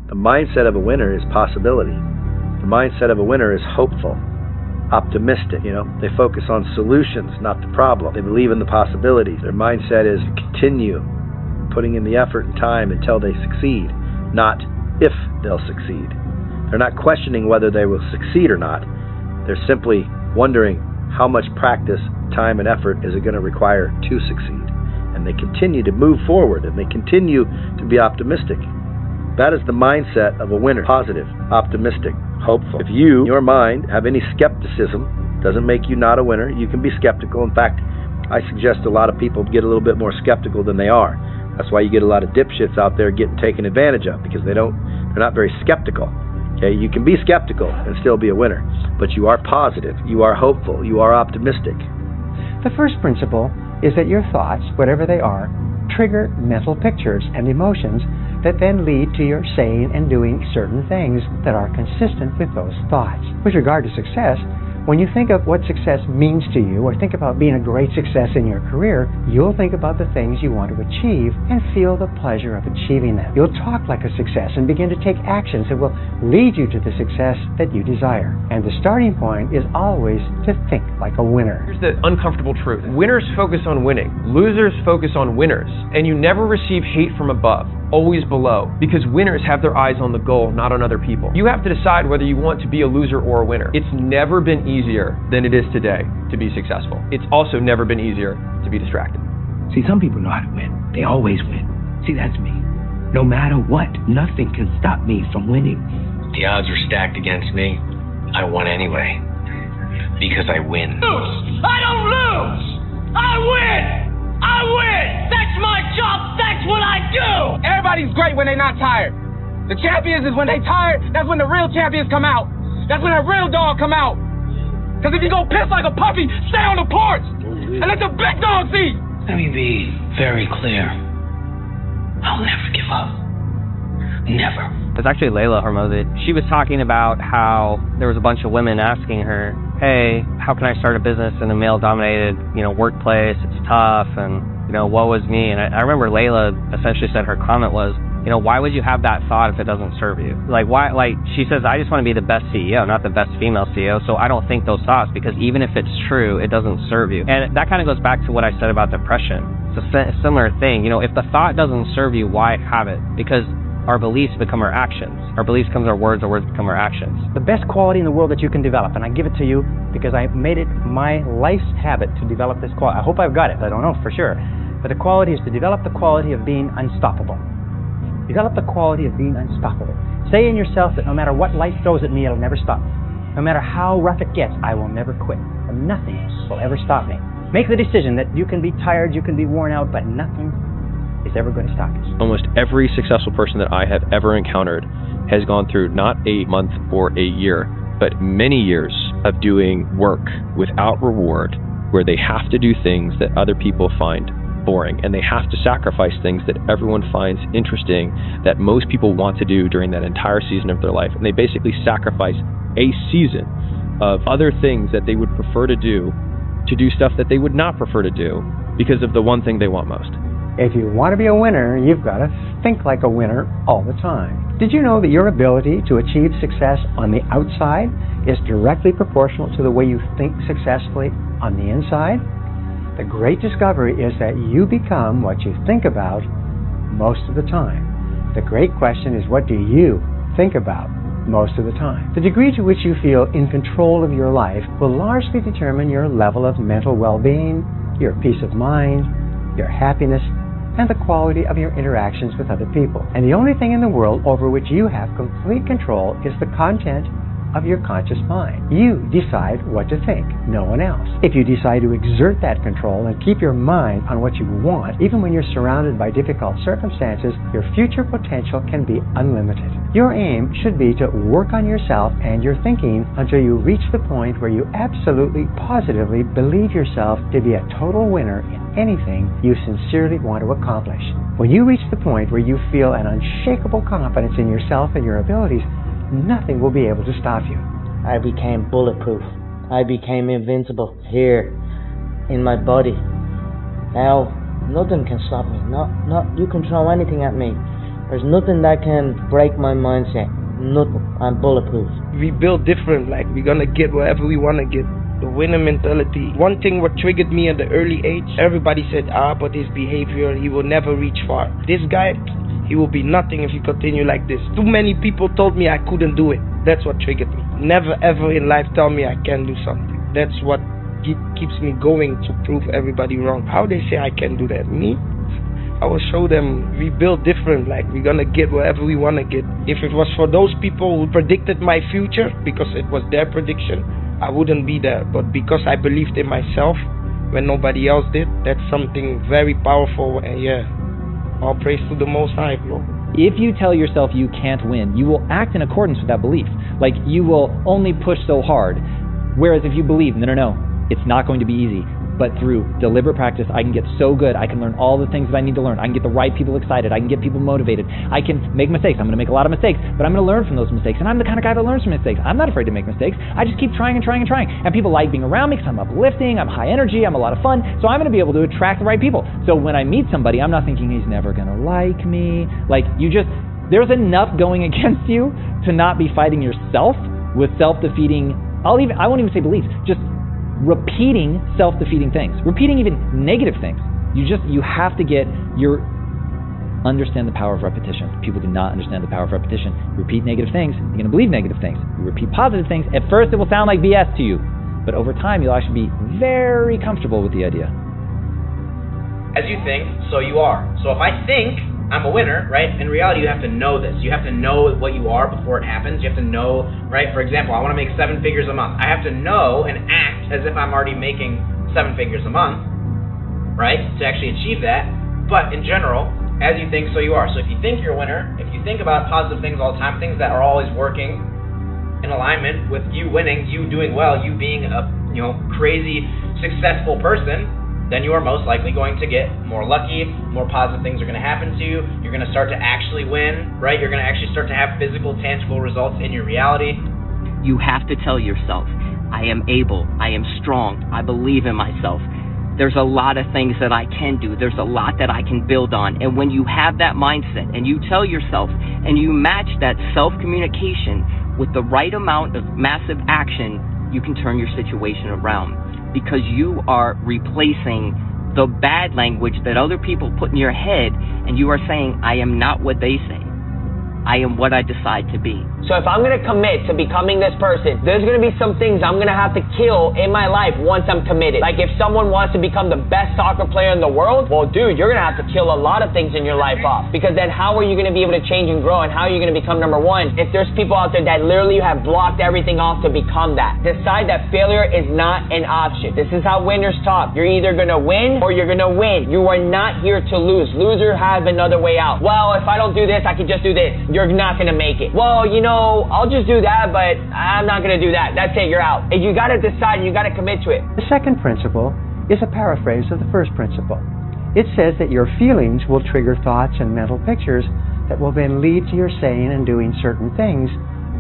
The mindset of a winner is possibility. The mindset of a winner is hopeful, optimistic. They focus on solutions, not the problem. They believe in the possibilities. Their mindset is to continue putting in the effort and time until they succeed, not if they'll succeed. They're not questioning whether they will succeed or not. They're simply wondering how much practice, time, and effort is it going to require to succeed. And they continue to move forward, and they continue to be optimistic. That is the mindset of a winner. Positive, optimistic, hopeful. If you, in your mind, have any skepticism, doesn't make you not a winner. You can be skeptical. In fact, I suggest a lot of people get a little bit more skeptical than they are. That's why you get a lot of dipshits out there getting taken advantage of, because they're not very skeptical. Okay, you can be skeptical and still be a winner, but you are positive, you are hopeful, you are optimistic. The first principle is that your thoughts, whatever they are, trigger mental pictures and emotions that then lead to your saying and doing certain things that are consistent with those thoughts. With regard to success, when you think of what success means to you, or think about being a great success in your career, you'll think about the things you want to achieve and feel the pleasure of achieving them. You'll talk like a success and begin to take actions that will lead you to the success that you desire. And the starting point is always to think like a winner. Here's the uncomfortable truth. Winners focus on winning. Losers focus on winners. And you never receive hate from above, always below, because winners have their eyes on the goal, not on other people. You have to decide whether you want to be a loser or a winner. It's never been easier than it is today to be successful. It's also never been easier to be distracted. See, some people know how to win. They always win. See, that's me. No matter what, nothing can stop me from winning. The odds were stacked against me. I won anyway. Because I win. I don't lose! I win! I win! That's my job! That's what I do! Everybody's great when they're not tired. The champions is when they tired, that's when the real champions come out. That's when a real dog come out. Because if you go piss like a puppy, stay on the porch and let the big dogs eat. Let me be very clear. I'll never give up. Never. It's actually Layla Hormozi. She was talking about how there was a bunch of women asking her, hey, how can I start a business in a male-dominated, workplace? It's tough, and, woe is me. And I remember Layla essentially said her comment was, why would you have that thought if it doesn't serve you? Why? She says, I just want to be the best CEO, not the best female CEO, so I don't think those thoughts, because even if it's true, it doesn't serve you. And that kind of goes back to what I said about depression. It's a similar thing. If the thought doesn't serve you, why have it? Because our beliefs become our actions. Our beliefs become our words become our actions. The best quality in the world that you can develop, and I give it to you because I made it my life's habit to develop this quality. I hope I've got it. I don't know for sure. But the quality is to develop the quality of being unstoppable. Develop the quality of being unstoppable. Say in yourself that no matter what life throws at me, it'll never stop. No matter how rough it gets, I will never quit. And nothing will ever stop me. Make the decision that you can be tired, you can be worn out, but nothing is ever going to stop you. Almost every successful person that I have ever encountered has gone through not a month or a year, but many years of doing work without reward, where they have to do things that other people find boring, and they have to sacrifice things that everyone finds interesting, that most people want to do during that entire season of their life. And they basically sacrifice a season of other things that they would prefer to do stuff that they would not prefer to do because of the one thing they want most. If you want to be a winner, you've got to think like a winner all the time. Did you know that your ability to achieve success on the outside is directly proportional to the way you think successfully on the inside? The great discovery is that you become what you think about most of the time. The great question is, what do you think about most of the time? The degree to which you feel in control of your life will largely determine your level of mental well-being, your peace of mind, your happiness, and the quality of your interactions with other people. And the only thing in the world over which you have complete control is the content of your conscious mind. You decide what to think, no one else. If you decide to exert that control and keep your mind on what you want, even when you're surrounded by difficult circumstances, your future potential can be unlimited. Your aim should be to work on yourself and your thinking until you reach the point where you absolutely, positively believe yourself to be a total winner in anything you sincerely want to accomplish. When you reach the point where you feel an unshakable confidence in yourself and your abilities, nothing will be able to stop you. I became bulletproof. I became invincible here in my body. Now nothing can stop me. Not you can throw anything at me. There's nothing that can break my mindset. Nothing. I'm bulletproof. We build different, like we're gonna get whatever we wanna get. The winner mentality. One thing what triggered me at the early age, everybody said, but his behavior, he will never reach far. This guy, he will be nothing if he continue like this. Too many people told me I couldn't do it. That's what triggered me. Never ever in life tell me I can do something. That's what keeps me going, to prove everybody wrong. How they say I can do that? Me? I will show them we build different, like we're gonna get whatever we wanna get. If it was for those people who predicted my future, because it was their prediction, I wouldn't be there. But because I believed in myself when nobody else did, that's something very powerful. And yeah, all praise to the Most High, bro. If you tell yourself you can't win, you will act in accordance with that belief. Like, you will only push so hard. Whereas if you believe, no, it's not going to be easy, but through deliberate practice, I can get so good. I can learn all the things that I need to learn. I can get the right people excited. I can get people motivated. I can make mistakes. I'm going to make a lot of mistakes, but I'm going to learn from those mistakes. And I'm the kind of guy that learns from mistakes. I'm not afraid to make mistakes. I just keep trying and trying and trying. And people like being around me because I'm uplifting, I'm high energy, I'm a lot of fun. So I'm going to be able to attract the right people. So when I meet somebody, I'm not thinking he's never going to like me. Like, there's enough going against you to not be fighting yourself with self-defeating, I won't even say beliefs, just repeating self-defeating things, repeating even negative things. You have to understand the power of repetition. People do not understand the power of repetition. You repeat negative things, you're going to believe negative things. You repeat positive things, at first it will sound like BS to you, but over time you'll actually be very comfortable with the idea. As you think, so you are. So if I think I'm a winner, right? In reality, you have to know this. You have to know what you are before it happens. You have to know, right? For example, I want to make 7 figures a month. I have to know and act as if I'm already making 7 figures a month, right? To actually achieve that. But in general, as you think, so you are. So if you think you're a winner, if you think about positive things all the time, things that are always working in alignment with you winning, you doing well, you being a crazy successful person, then you are most likely going to get more lucky, more positive things are going to happen to you, you're going to start to actually win, right? You're going to actually start to have physical, tangible results in your reality. You have to tell yourself, I am able, I am strong, I believe in myself. There's a lot of things that I can do, there's a lot that I can build on. And when you have that mindset and you tell yourself and you match that self-communication with the right amount of massive action, you can turn your situation around. Because you are replacing the bad language that other people put in your head, and you are saying, I am not what they say. I am what I decide to be. So if I'm going to commit to becoming this person, there's going to be some things I'm going to have to kill in my life once I'm committed. Like if someone wants to become the best soccer player in the world, well, dude, you're going to have to kill a lot of things in your life off. Because then how are you going to be able to change and grow, and how are you going to become number one if there's people out there that literally have blocked everything off to become that? Decide that failure is not an option. This is how winners talk. You're either going to win or you're going to win. You are not here to lose. Loser have another way out. Well, if I don't do this, I can just do this. You're not going to make it. Well, I'll just do that, but I'm not going to do that. That's it, you're out. And you got to decide, you got to commit to it. The second principle is a paraphrase of the first principle. It says that your feelings will trigger thoughts and mental pictures that will then lead to your saying and doing certain things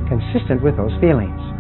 consistent with those feelings.